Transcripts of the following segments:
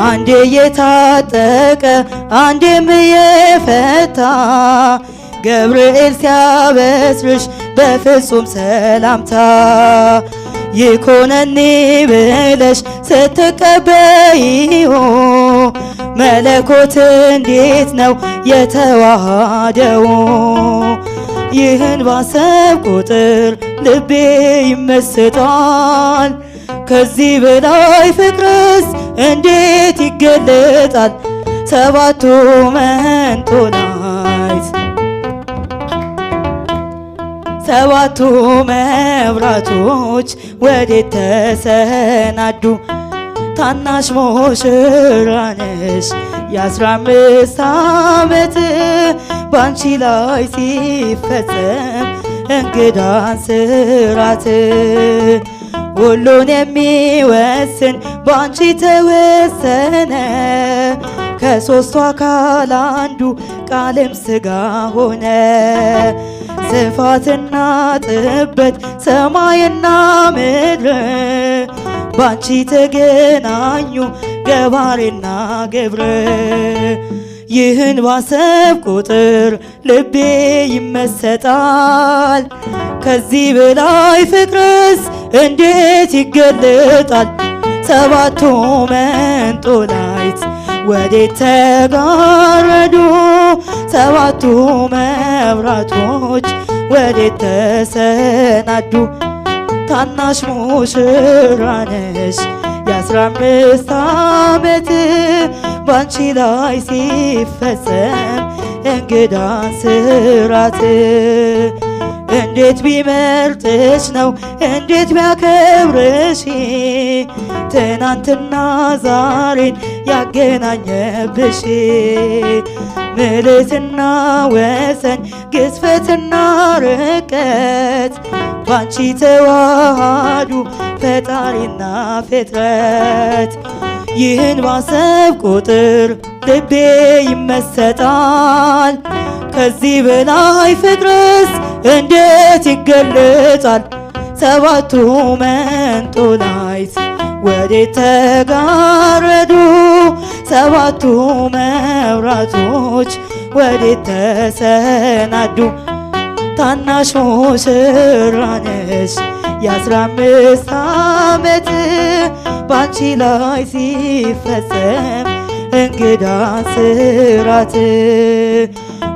አንዴ የታጠቀ አንዴም የፈታ ገብርኤል ሲያበስርሽ በፍጹም ሰላምታ ይኮነኒ ብለሽ ስትቀበይው መለኮት እንዴት ነው የተዋሃደው? ይህን ባሰብ ቁጥር ልቤ ይመስጣል። ከዚህ በላይ ፍቅርስ እንዴት ይገለጣል? ሰባቱ መንጦላዕት ሰባቱ መብራቶች ወዴት ተሰናዱ? ታናሽ ሙሽራ ነሽ የ15 ዓመት ባንቺ ላይ ሲፈጸም እንግዳን ስራት ሁሉን የሚወስን ባንቺ ተወሰነ። ከሦስቱ አካል አንዱ ቃልም ሥጋ ሆነ። ስፋትና ጥበት ሰማይና ምድር ባንቺ ተገናኙ ገባሬና ገብረ። ይህን ባሰብ ቁጥር ልቤ ይመሰጣል። ከዚህ በላይ ፍቅርስ እንዴት ይገለጣል? ሰባቱ መንጦላዕት ወዴት ተጋረዱ? ሰባቱ መብራቶች ወዴት ተሰናዱ? ታናሽ ሙሽራ ነሽ የ15 ዓመት ባንቺ ላይ ሲፈጸም እንግዳ ስራት። እንዴት ቢመርጥሽ ነው እንዴት ቢያከብርሽ ትናንትና ዛሬን ያገናኘብሽ። ምልዕትና ወሰን ግዝፈትና ርቀት ባንቺ ተዋሃዱ ፈጣሪና ፍጥረት። ይህን ባሰብ ቁጥር ልቤ ይመሰጣል። ከዚህ በላይ ፍቅርስ እንዴት ይገለጣል? ሰባቱ መንጦላዕት ወዴት ተጋረዱ? ሰባቱ መብራቶች ወዴት ተሰናዱ? ታናሽ ሙሽራ ነሽ የ15 ዓመት ባንቺ ላይ ሲፈጸም እንግዳ ስራት።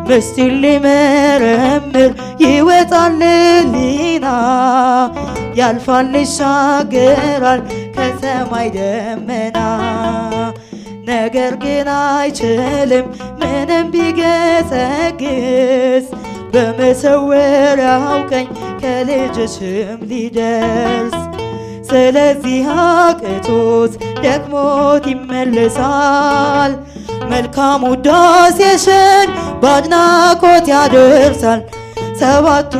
ምስጢር ሊመረምር ይወጣል ሕሊና ያልፋል ይሻገራል ከሰማይ ደመና። ነገር ግን አይችልም ምንም ቢገሰግስ በመሰወሪያው ቀኝ ከልጅሽም ሊደርስ። ስለዚህ አቅቶት ደክሞት ይመለሳል። መልካም ውዳሴሽን በአድናቆት ያደርሳል። ሰባቱ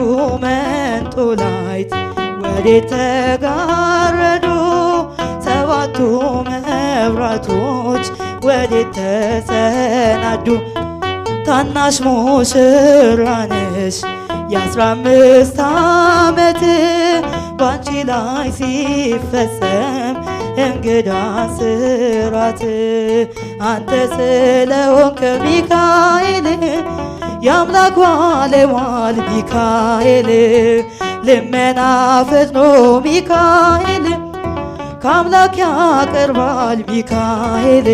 መንጦላዕት ወዴት ተጋረዱ? ሰባቱ መብራቶች ወዴት ተሰናዱ? ታናሽ ሙሽራ ነሽ የ15 ዓመት ባንቺ ላይ ሲፈጸም እንግዳ ስራት። አንተ ስለሆንክ ሚካኤል የአምላክ ባለሟል ሚካኤል ልመና ፈጥኖ ሚካኤል ከአምላክ ያቀርባል ሚካኤል።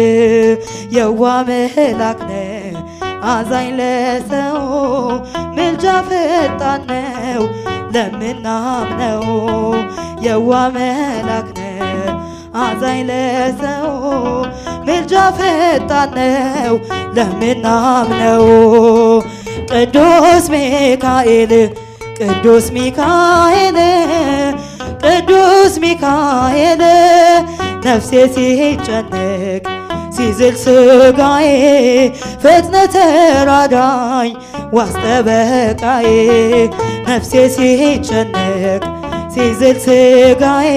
የዋ መላክ ነህ አዛኝ ለሰው ምልጃ ፈጣን ነው ለምናምነው። የዋ መላክ ነህ አዛኝ ለሰው ምልጃ ፈጣን ነው ለምናምነው። ቅዱስ ሚካኤል ቅዱስ ሚካኤል ቅዱስ ሚካኤል ነፍሴ ሲጨነቅ ሲዝል ስጋዬ ፈጥነ ተራዳኝ ዋስ ጠበቃዬ። ነፍሴ ሲጨነቅ ሲዝል ስጋዬ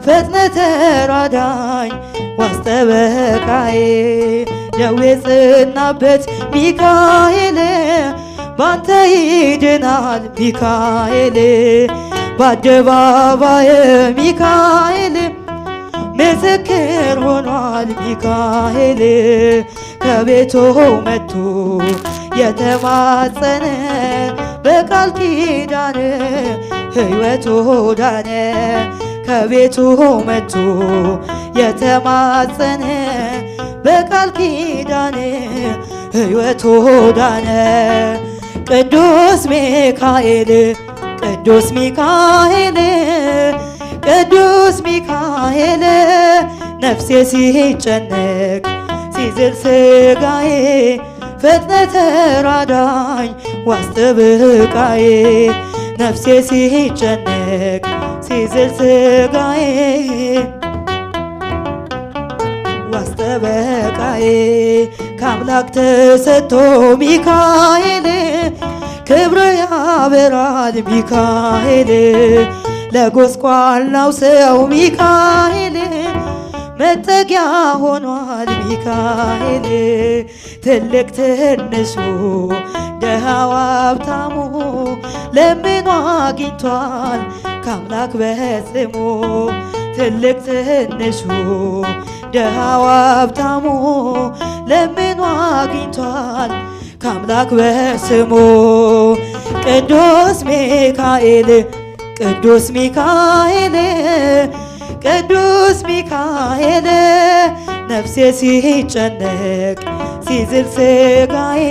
ፈጥነ ተራዳኝ ዋስ ጠበቃዬ። ደዌ ጽናበት ሚካኤል ባንተ ይድናል ሚካኤል። በአደባባይ ሚካኤል ምስክር ሆኗል ሚካኤል ከቤቱ መጥቶ የተማጸነ በቃል ኪዳን ሕይወቱ ዳነ ከቤቱ መጥቶ የተማጸነ በቃል ኪዳን ሕይወቱ ዳነ ቅዱስ ሚካኤል ቅዱስ ሚካኤል ቅዱስ ሚካኤል ነፍሴ ሲጨነቅ ሲዝል ስጋዬ ፈጥነ ተራዳኝ ዋስ ጠበቃዬ ነፍሴ ሲጨነቅ ሲዝል ስጋዬ ዋስ ጠበቃዬ ከአምላክ ተሰጥቶ ሚካኤል ክብር ያበራል ሚካኤል ለጎስቋላው ሰው ሚካኤል መጠጊያ ሆኗል ሚካኤል ትልቅ ትንሹ ደሃው ሀብታሙ ለምኖ አግኝቷል ከአምላክ በስሙ ትልቅ ትንሹ ደሃው ሀብታሙ ለምኖ አግኝቷል ከአምላክ በስሙ ቅዱስ ሚካኤል ቅዱስ ሚካኤል ቅዱስ ሚካኤል ነፍሴ ሲጨነቅ ሲዝል ስጋዬ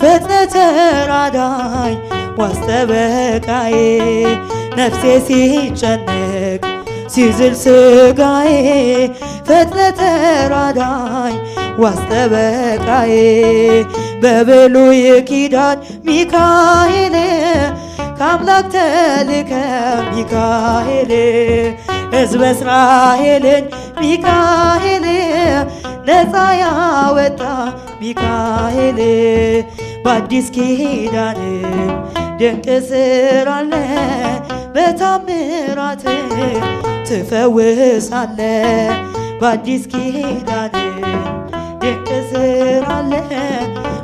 ፈጥነ ተራዳኝ ዋስ ጠበቃዬ ነፍሴ ሲጨነቅ ሲዝል ስጋዬ ፈጥነ ተራዳኝ ዋስ ጠበቃዬ በብሉይ ኪዳን ሚካኤል ከአምላክ ተልከ ሚካኤል ሕዝበ እስራኤልን ሚካኤል ነፃ ያወጣ ሚካኤል በአዲስ ኪዳን ድንቅ ስራለ በታምራት ትፈውሳለ በአዲስ ኪዳን ድንቅ ስራለ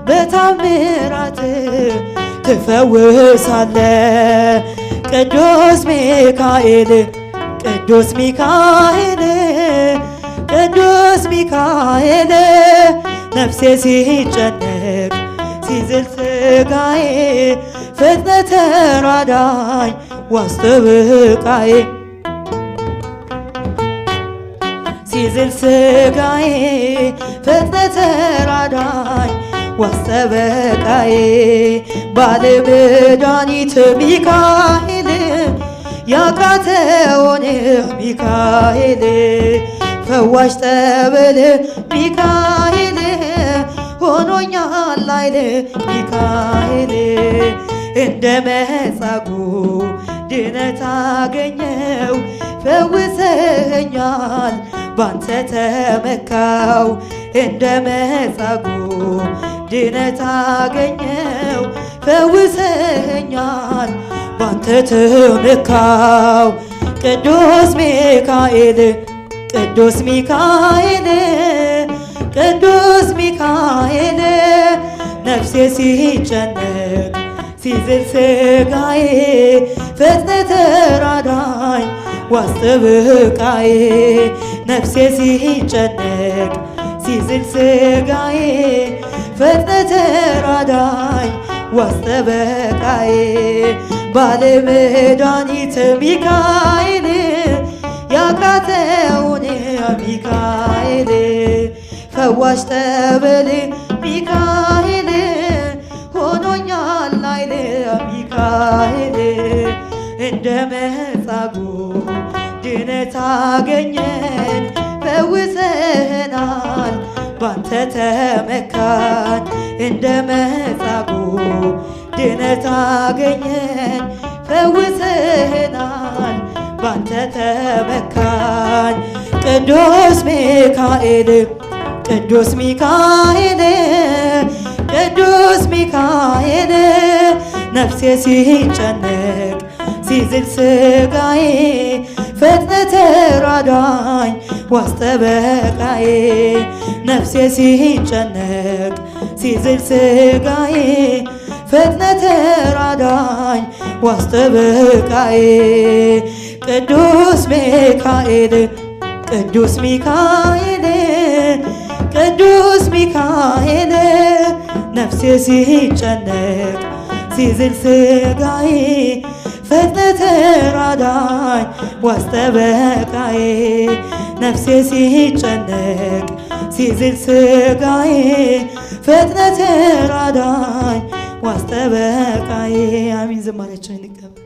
በታምራት ትፈውሳለ ቅዱስ ሚካኤል ቅዱስ ሚካኤል ቅዱስ ሚካኤል ነፍሴ ሲጨነቅ ሲዝል ስጋዬ ፈጥነ ተራዳኝ ዋስ ጠበቃዬ ሲዝል ስጋዬ ፈጥነ ተራዳኝ ዋስ ጠበቃዬ ባለመድኃኒት ሚካኤል ያቃተውን ሚካኤል ፈዋሽ ጠበል ሚካኤል ሆኖኛል ኃይል ሚካኤል እንደ መጻጉዕ ድነት አገኘው ፈውሰኸኛል ባንተ ተመካው እንደ መጻጉዕ ድነት አገኘው ፈውሰኸኛል ባንተ ተመካው ቅዱስ ሚካኤል ቅዱስ ሚካኤል ቅዱስ ሚካኤል ነፍሴ ሲጨነቅ ሲዝል ስጋዬ ፈጥነ ተራዳኝ ዋስ ጠበቃዬ ነፍሴ ሲጨነቅ ሲዝል ስጋዬ ፈጥነ ተራዳኝ ዋስ ጠበቃዬ ባለመድኃኒት ሚካኤል ያቃተውን ሚካኤል ፈዋሽ ጠበል ሚካኤል ሆኖኛል ኃይል ሚካኤል እንደ መጻጉዕ ድነት አገኘን ፈውሰኸናል ባንተ ተመካን እንደ መጻጉዕ ድነት አገኘን ፈውሰኸናል ባንተ ተመካን ቅዱስ ሚካኤል ቅዱስ ሚካኤል ቅዱስ ሚካኤል ነፍሴ ሲጨነቅ ሲዝል ስጋዬ ፈጥነ ተራዳኝ ዋስ ጠበቃዬ ነፍሴ ሲጨነቅ ሲዝል ስጋዬ ፈጥነ ተራዳኝ ዋስ ጠበቃዬ ቅዱስ ሚካኤል ቅዱስ ሚካኤል ቅዱስ ሚካኤል ነፍሴ ሲጨነቅ ሲዝል ስጋዬ ፈጥነህ ተራዳኝ ዋስ ጠበቃዬ ነፍሴ ሲጨነቅ ሲዝል ስጋዬ ፈጥነህ ተራዳኝ ዋስ ጠበቃዬ። አሚን። ዝማሬያችንን እንቀበል።